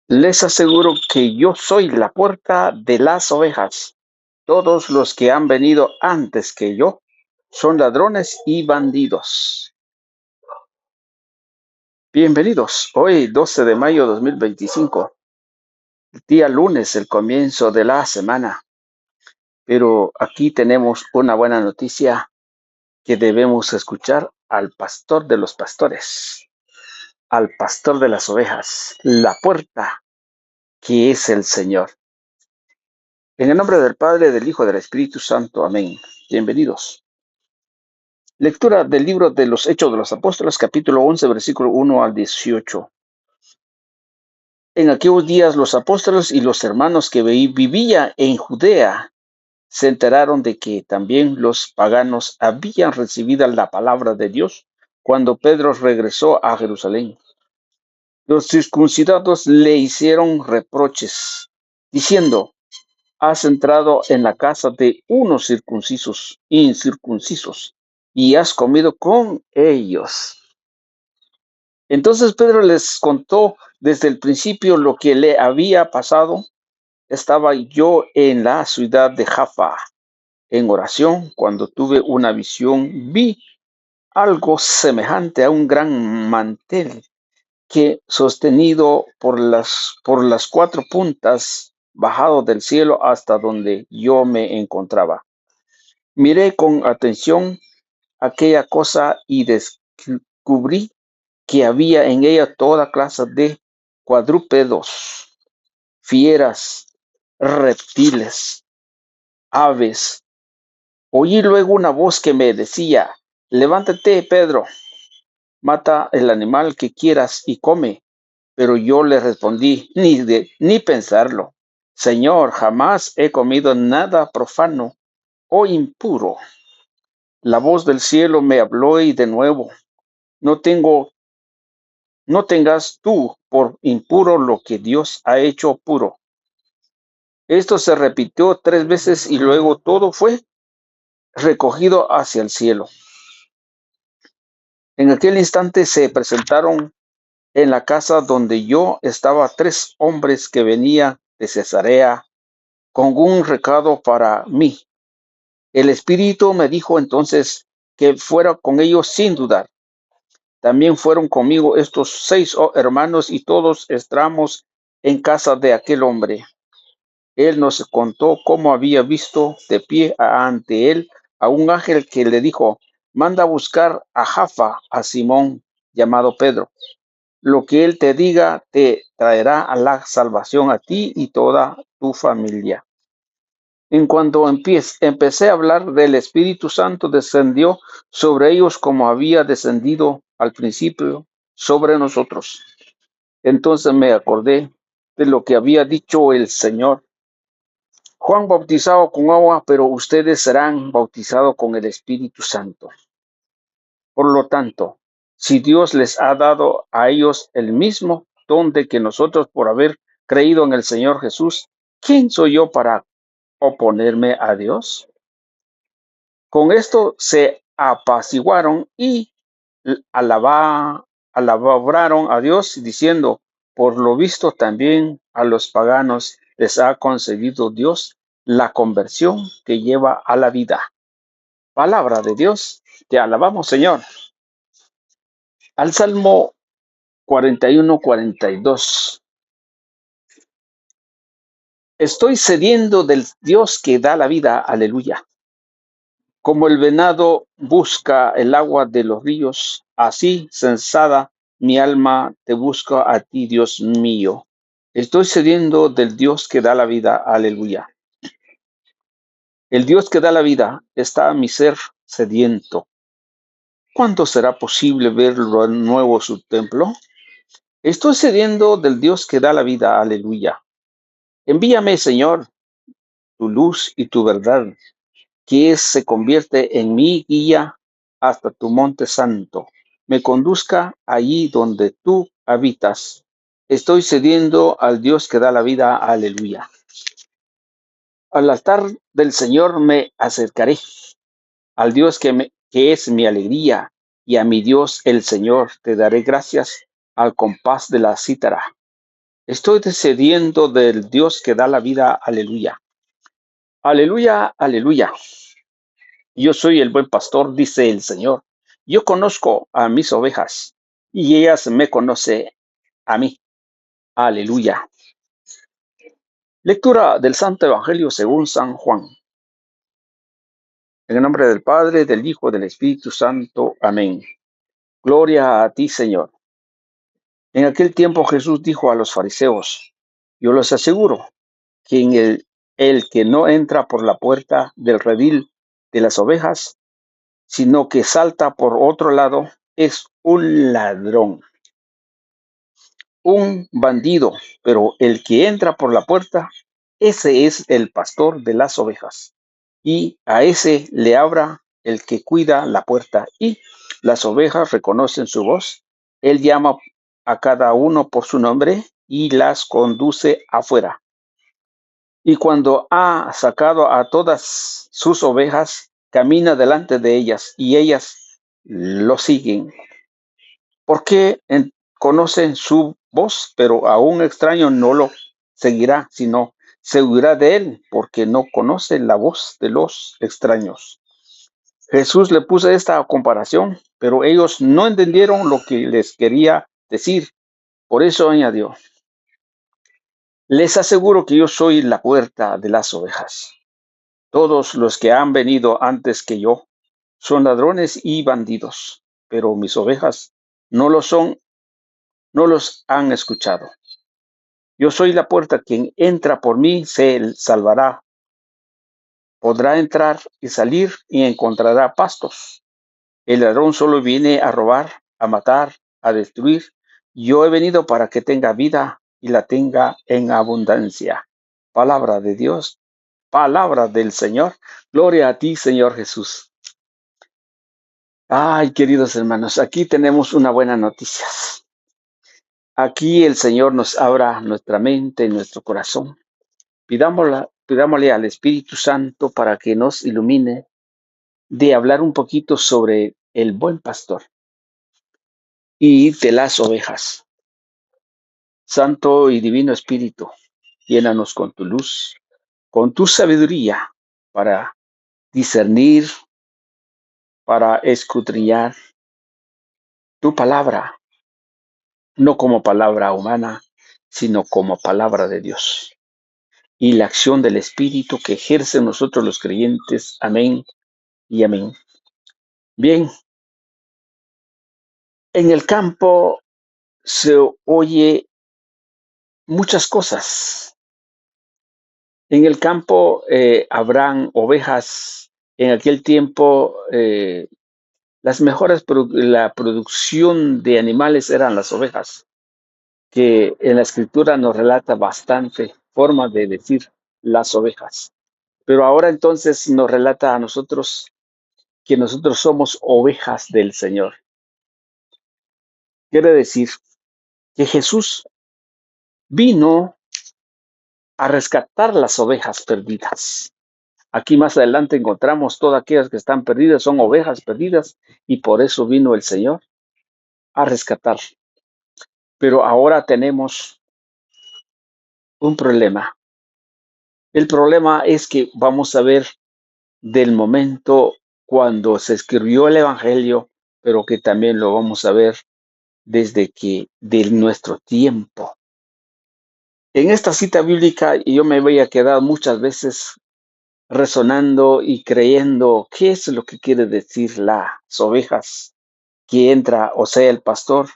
Les aseguro que yo soy la puerta de las ovejas. Todos los que han venido antes que yo son ladrones y bandidos. Bienvenidos. Hoy, 12 de mayo de 2025, día lunes, el comienzo de la semana. Pero aquí tenemos una buena noticia que debemos escuchar al pastor de los pastores, al pastor de las ovejas, la puerta que es el Señor. En el nombre del Padre, del Hijo y del Espíritu Santo. Amén. Bienvenidos. Lectura del libro de los Hechos de los Apóstoles, capítulo 11, versículo 1 al 18. En aquellos días los apóstoles y los hermanos que vivían en Judea se enteraron de que también los paganos habían recibido la palabra de Dios cuando Pedro regresó a Jerusalén. Los circuncidados le hicieron reproches, diciendo: has entrado en la casa de unos incircuncisos, y has comido con ellos. Entonces Pedro les contó desde el principio lo que le había pasado. Estaba yo en la ciudad de Jaffa en oración cuando tuve una visión. Vi algo semejante a un gran mantel que, sostenido por las cuatro puntas, bajado del cielo hasta donde yo me encontraba. Miré con atención aquella cosa y descubrí que había en ella toda clase de cuadrúpedos, fieras, reptiles, aves. Oí luego una voz que me decía: levántate, Pedro, mata el animal que quieras y come. Pero yo le respondí: ni pensarlo. Señor, jamás he comido nada profano o impuro. La voz del cielo me habló y de nuevo: no tengas tú por impuro lo que Dios ha hecho puro. Esto se repitió 3 veces y luego todo fue recogido hacia el cielo. En aquel instante se presentaron en la casa donde yo estaba 3 hombres que venían de Cesarea con un recado para mí. El Espíritu me dijo entonces que fuera con ellos sin dudar. También fueron conmigo estos 6 hermanos y todos entramos en casa de aquel hombre. Él nos contó cómo había visto de pie ante él a un ángel que le dijo: manda a buscar a Jaffa a Simón, llamado Pedro. Lo que él te diga te traerá a la salvación a ti y toda tu familia. En cuanto empecé a hablar, del Espíritu Santo descendió sobre ellos como había descendido al principio sobre nosotros. Entonces me acordé de lo que había dicho el Señor: Juan bautizaba con agua, pero ustedes serán bautizados con el Espíritu Santo. Por lo tanto, si Dios les ha dado a ellos el mismo don de que nosotros por haber creído en el Señor Jesús, ¿quién soy yo para oponerme a Dios? Con esto se apaciguaron y alabaron a Dios, diciendo: por lo visto también a los paganos les ha concedido Dios la conversión que lleva a la vida. Palabra de Dios, te alabamos, Señor. Al Salmo 41-42. Estoy sediento del Dios que da la vida, aleluya. Como el venado busca el agua de los ríos, así sensada mi alma te busca a ti, Dios mío. Estoy sediento del Dios que da la vida, aleluya. El Dios que da la vida está a mi ser sediento. ¿Cuándo será posible ver de nuevo su templo? Estoy sediento del Dios que da la vida, aleluya. Envíame, Señor, tu luz y tu verdad, que se convierte en mi guía hasta tu monte santo. Me conduzca allí donde tú habitas. Estoy cediendo al Dios que da la vida, aleluya. Al altar del Señor me acercaré, al Dios que es mi alegría, y a mi Dios el Señor te daré gracias al compás de la cítara. Estoy descendiendo del Dios que da la vida. Aleluya. Aleluya, aleluya. Yo soy el buen pastor, dice el Señor. Yo conozco a mis ovejas y ellas me conocen a mí. Aleluya. Lectura del Santo Evangelio según San Juan. En el nombre del Padre, del Hijo, del Espíritu Santo. Amén. Gloria a ti, Señor. En aquel tiempo Jesús dijo a los fariseos: Yo les aseguro que el que no entra por la puerta del redil de las ovejas, sino que salta por otro lado, es un ladrón, un bandido, pero el que entra por la puerta, ese es el pastor de las ovejas. Y a ese le abra el que cuida la puerta, y las ovejas reconocen su voz. Él llama a cada uno por su nombre y las conduce afuera. Y cuando ha sacado a todas sus ovejas, camina delante de ellas, y ellas lo siguen, porque conocen su voz, pero a un extraño no lo seguirá, sino se huirá de él, porque no conoce la voz de los extraños. Jesús le puso esta comparación, pero ellos no entendieron lo que les quería decir. Por eso añadió: Les aseguro que yo soy la puerta de las ovejas. Todos los que han venido antes que yo son ladrones y bandidos, pero mis ovejas no lo son, no los han escuchado. Yo soy la puerta. Quien entra por mí se salvará. Podrá entrar y salir y encontrará pastos. El ladrón solo viene a robar, a matar, a destruir. Yo he venido para que tenga vida y la tenga en abundancia. Palabra de Dios, palabra del Señor. Gloria a ti, Señor Jesús. Ay, queridos hermanos, aquí tenemos una buena noticia. Aquí el Señor nos abra nuestra mente y nuestro corazón. Pidámosle al Espíritu Santo para que nos ilumine de hablar un poquito sobre el buen pastor y de las ovejas. Santo y Divino Espíritu, llénanos con tu luz, con tu sabiduría para discernir, para escudriñar tu palabra, no como palabra humana, sino como palabra de Dios. Y la acción del Espíritu que ejerce en nosotros los creyentes. Amén y amén. Bien, en el campo se oye muchas cosas. En el campo habrán ovejas. En aquel tiempo la producción de animales eran las ovejas, que en la escritura nos relata bastante forma de decir las ovejas. Pero ahora entonces nos relata a nosotros que nosotros somos ovejas del Señor. Quiere decir que Jesús vino a rescatar las ovejas perdidas. Aquí más adelante encontramos todas aquellas que están perdidas, son ovejas perdidas, y por eso vino el Señor a rescatar. Pero ahora tenemos un problema. El problema es que vamos a ver del momento cuando se escribió el Evangelio, pero que también lo vamos a ver desde que de nuestro tiempo. En esta cita bíblica yo me voy a quedar muchas veces resonando y creyendo qué es lo que quiere decir las ovejas, que entra, o sea, el pastor,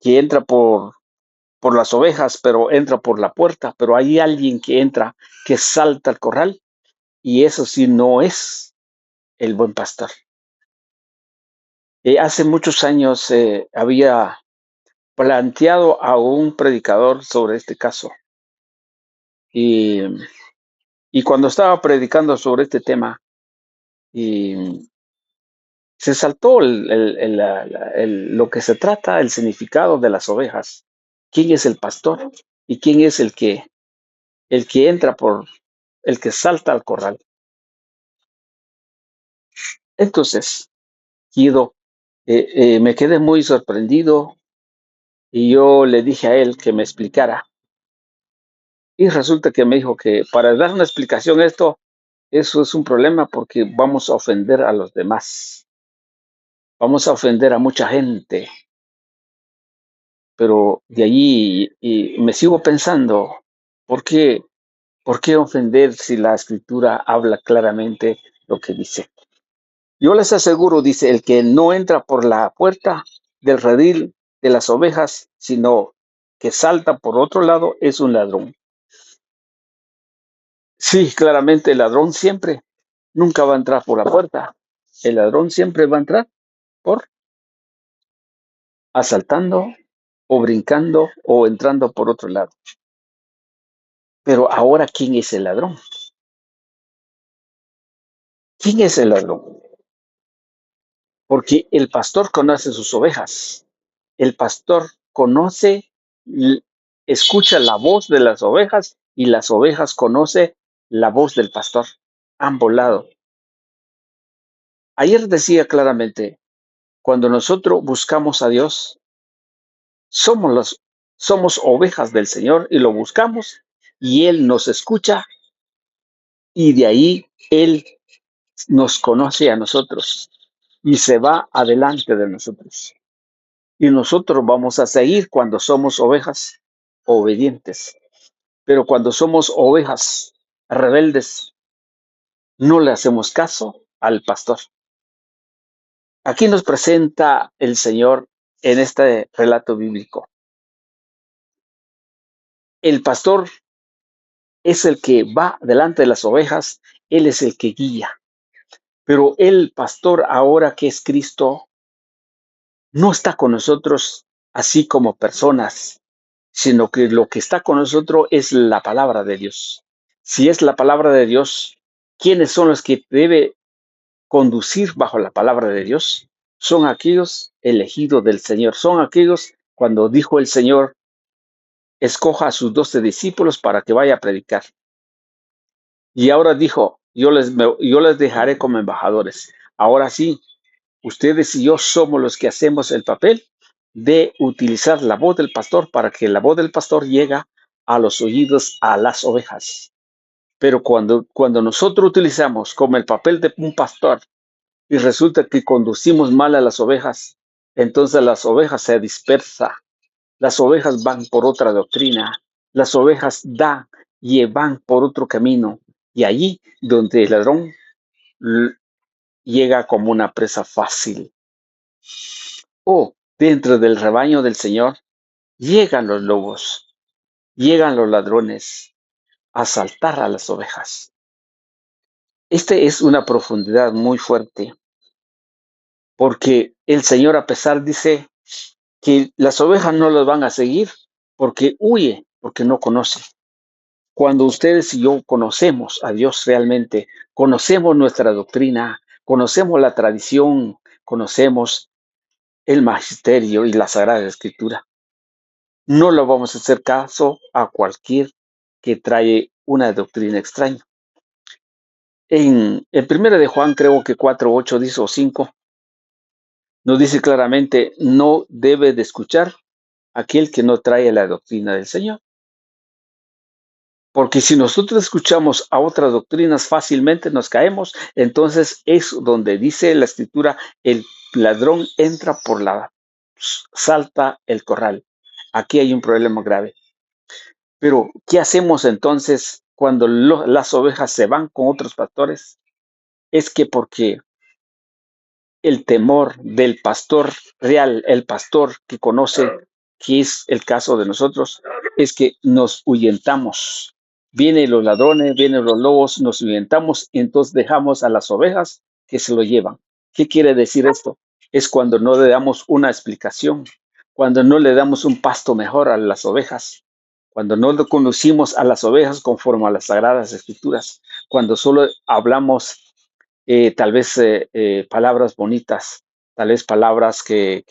que entra por las ovejas, pero entra por la puerta, pero hay alguien que entra, que salta al corral, y eso sí no es el buen pastor. Hace muchos años había planteado a un predicador sobre este caso, y cuando estaba predicando sobre este tema, se saltó lo que se trata, el significado de las ovejas. ¿Quién es el pastor? ¿Y quién es el que entra el que salta al corral? Entonces, me quedé muy sorprendido Y yo le dije a él que me explicara. Y resulta que me dijo que para dar una explicación a esto, eso es un problema porque vamos a ofender a los demás. Vamos a ofender a mucha gente. Pero de allí y me sigo pensando, ¿por qué, ¿por qué ofender si la escritura habla claramente lo que dice? Yo les aseguro, dice, el que no entra por la puerta del redil de las ovejas, sino que salta por otro lado, es un ladrón. Sí, claramente el ladrón siempre nunca va a entrar por la puerta. El ladrón siempre va a entrar por asaltando o brincando o entrando por otro lado. Pero ahora, ¿quién es el ladrón? ¿Quién es el ladrón? Porque el pastor conoce sus ovejas. El pastor conoce, escucha la voz de las ovejas y las ovejas conocen la voz del pastor. Ambos lados. Ayer decía claramente, cuando nosotros buscamos a Dios, somos somos ovejas del Señor y lo buscamos y Él nos escucha y de ahí Él nos conoce a nosotros y se va adelante de nosotros. Y nosotros vamos a seguir cuando somos ovejas obedientes. Pero cuando somos ovejas rebeldes, no le hacemos caso al pastor. Aquí nos presenta el Señor en este relato bíblico. El pastor es el que va delante de las ovejas, Él es el que guía. Pero el pastor, ahora que es Cristo, no está con nosotros así como personas, sino que lo que está con nosotros es la palabra de Dios. Si es la palabra de Dios, ¿quiénes son los que debe conducir bajo la palabra de Dios? Son aquellos elegidos del Señor, son aquellos cuando dijo el Señor, escoja a sus 12 discípulos para que vaya a predicar. Y ahora dijo, yo les dejaré como embajadores. Ahora sí, ustedes y yo somos los que hacemos el papel de utilizar la voz del pastor para que la voz del pastor llegue a los oídos a las ovejas. Pero cuando nosotros utilizamos como el papel de un pastor y resulta que conducimos mal a las ovejas, entonces las ovejas se dispersan, las ovejas van por otra doctrina, las ovejas van por otro camino y allí donde el ladrón llega como una presa fácil. O dentro del rebaño del Señor llegan los lobos, llegan los ladrones a asaltar a las ovejas. Este es una profundidad muy fuerte, porque el Señor a pesar dice que las ovejas no los van a seguir porque huye, porque no conoce. Cuando ustedes y yo conocemos a Dios realmente, conocemos nuestra doctrina, conocemos la tradición, conocemos el magisterio y la Sagrada Escritura, no le vamos a hacer caso a cualquier que trae una doctrina extraña. En primera de Juan, creo que 4:8 dice o 5, nos dice claramente, no debe de escuchar aquel que no trae la doctrina del Señor. Porque si nosotros escuchamos a otras doctrinas fácilmente nos caemos, entonces es donde dice la escritura, el ladrón entra por la salta el corral. Aquí hay un problema grave. Pero, ¿qué hacemos entonces cuando las ovejas se van con otros pastores? Es que porque el temor del pastor real, el pastor que conoce, que es el caso de nosotros, es que nos ahuyentamos. Vienen los ladrones, vienen los lobos, nos ahuyentamos y entonces dejamos a las ovejas que se lo llevan. ¿Qué quiere decir esto? Es cuando no le damos una explicación, cuando no le damos un pasto mejor a las ovejas, cuando no conducimos a las ovejas conforme a las sagradas escrituras, cuando solo hablamos tal vez palabras bonitas, tal vez palabras que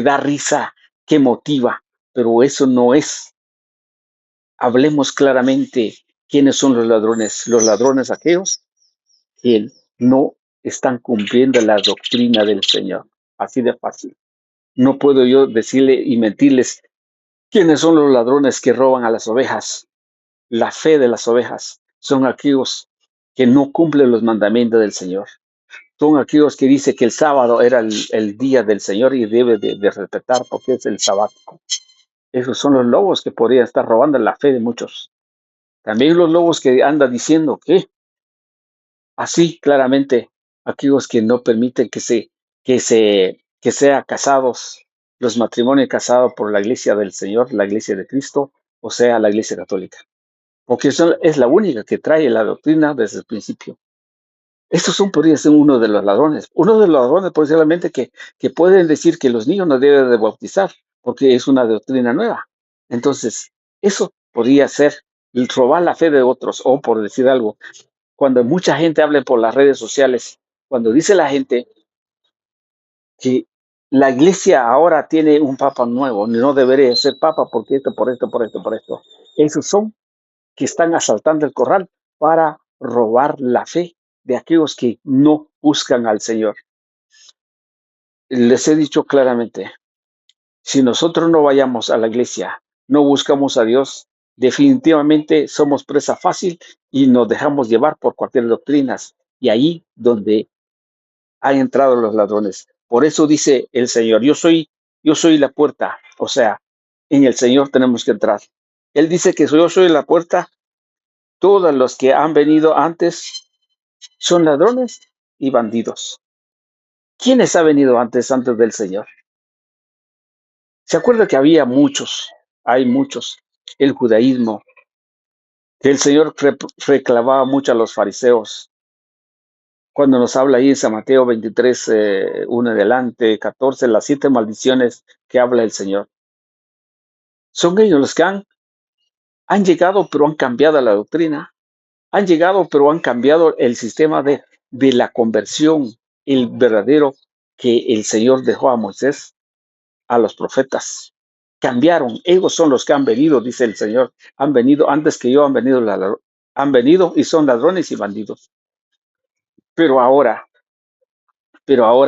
da risa, que motiva, pero eso no es. Hablemos claramente quiénes son los ladrones aquellos que no están cumpliendo la doctrina del Señor, así de fácil. No puedo yo decirle y mentirles quiénes son los ladrones que roban a las ovejas. La fe de las ovejas son aquellos que no cumplen los mandamientos del Señor. Son aquellos que dicen que el sábado era el día del Señor y debe de respetar porque es el sabático. Esos son los lobos que podrían estar robando la fe de muchos. También los lobos que andan diciendo que así claramente aquellos que no permiten que sea casados, los matrimonios casados por la iglesia del Señor, la iglesia de Cristo, o sea, la iglesia católica. Porque es la única que trae la doctrina desde el principio. Estos podría ser uno de los ladrones. Uno de los ladrones posiblemente que pueden decir que los niños no deben de bautizar porque es una doctrina nueva. Entonces, eso podría ser robar la fe de otros o por decir algo. Cuando mucha gente habla por las redes sociales, cuando dice la gente que la iglesia ahora tiene un papa nuevo, no debería ser papa porque esto, por esto, por esto, por esto. Esos son que están asaltando el corral para robar la fe de aquellos que no buscan al Señor. Les he dicho claramente, si nosotros no vayamos a la iglesia, no buscamos a Dios, definitivamente somos presa fácil y nos dejamos llevar por cualquier doctrina. Y ahí donde han entrado los ladrones. Por eso dice el Señor, yo soy la puerta. O sea, en el Señor tenemos que entrar. Él dice que yo soy la puerta. Todos los que han venido antes son ladrones y bandidos. ¿Quiénes han venido antes del Señor? ¿Se acuerda que había muchos? Hay muchos. El judaísmo, que el Señor reclamaba mucho a los fariseos. Cuando nos habla ahí en San Mateo 23, 1 adelante, 14, las 7 maldiciones que habla el Señor. Son ellos los que han llegado, pero han cambiado la doctrina. Han llegado, pero han cambiado el sistema de la conversión, el verdadero que el Señor dejó a Moisés, a los profetas. Cambiaron, ellos son los que han venido, dice el Señor. Han venido antes que yo, han venido y son ladrones y bandidos. Pero ahora,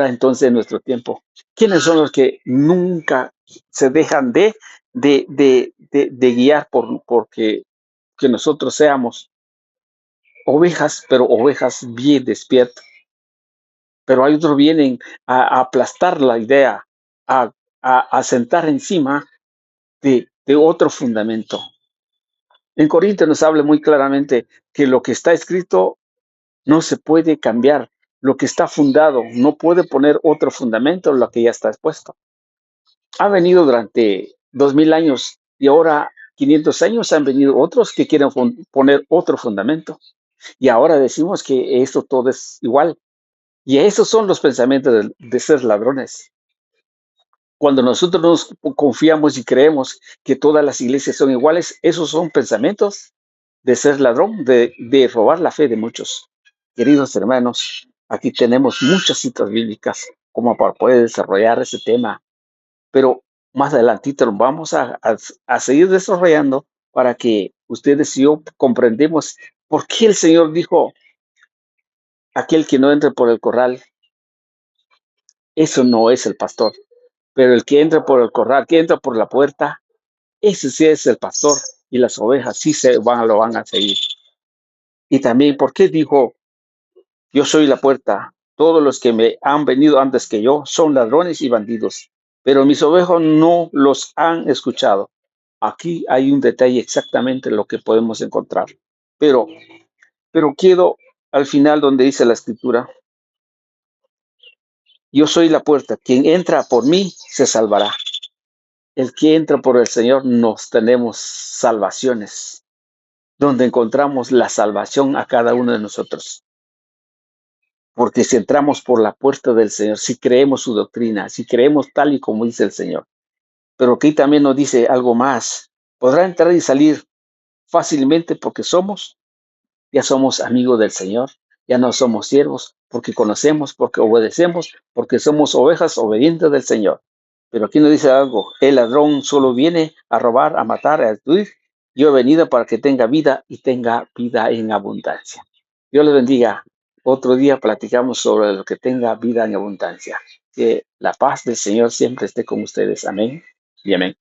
entonces en nuestro tiempo, ¿quiénes son los que nunca se dejan de guiar porque que nosotros seamos ovejas, pero ovejas bien despiertas? Pero hay otros vienen a aplastar la idea, a sentar encima de otro fundamento. En Corintios nos habla muy claramente que lo que está escrito no se puede cambiar. Lo que está fundado no puede poner otro fundamento en lo que ya está expuesto. Ha venido durante 2000 años y ahora 500 años han venido otros que quieren poner otro fundamento. Y ahora decimos que esto todo es igual. Y esos son los pensamientos de ser ladrones. Cuando nosotros nos confiamos y creemos que todas las iglesias son iguales, esos son pensamientos de ser ladrón, de robar la fe de muchos. Queridos hermanos, aquí tenemos muchas citas bíblicas como para poder desarrollar ese tema, pero más adelantito lo vamos a seguir desarrollando para que ustedes y yo comprendemos por qué el Señor dijo, aquel que no entre por el corral, eso no es el pastor, pero el que entra por el corral, que entra por la puerta, ese sí es el pastor y las ovejas sí lo van a seguir. Y también, ¿por qué dijo, yo soy la puerta? Todos los que me han venido antes que yo son ladrones y bandidos, pero mis ovejas no los han escuchado. Aquí hay un detalle exactamente lo que podemos encontrar. Pero quiero al final donde dice la escritura, yo soy la puerta, quien entra por mí se salvará. El que entra por el Señor nos tenemos salvaciones, donde encontramos la salvación a cada uno de nosotros. Porque si entramos por la puerta del Señor, si creemos su doctrina, si creemos tal y como dice el Señor, pero aquí también nos dice algo más, podrá entrar y salir fácilmente porque ya somos amigos del Señor, ya no somos siervos, porque conocemos, porque obedecemos, porque somos ovejas obedientes del Señor. Pero aquí nos dice algo, el ladrón solo viene a robar, a matar, a destruir. Yo he venido para que tenga vida y tenga vida en abundancia. Dios les bendiga. Otro día platicamos sobre lo que tenga vida en abundancia. Que la paz del Señor siempre esté con ustedes. Amén y amén.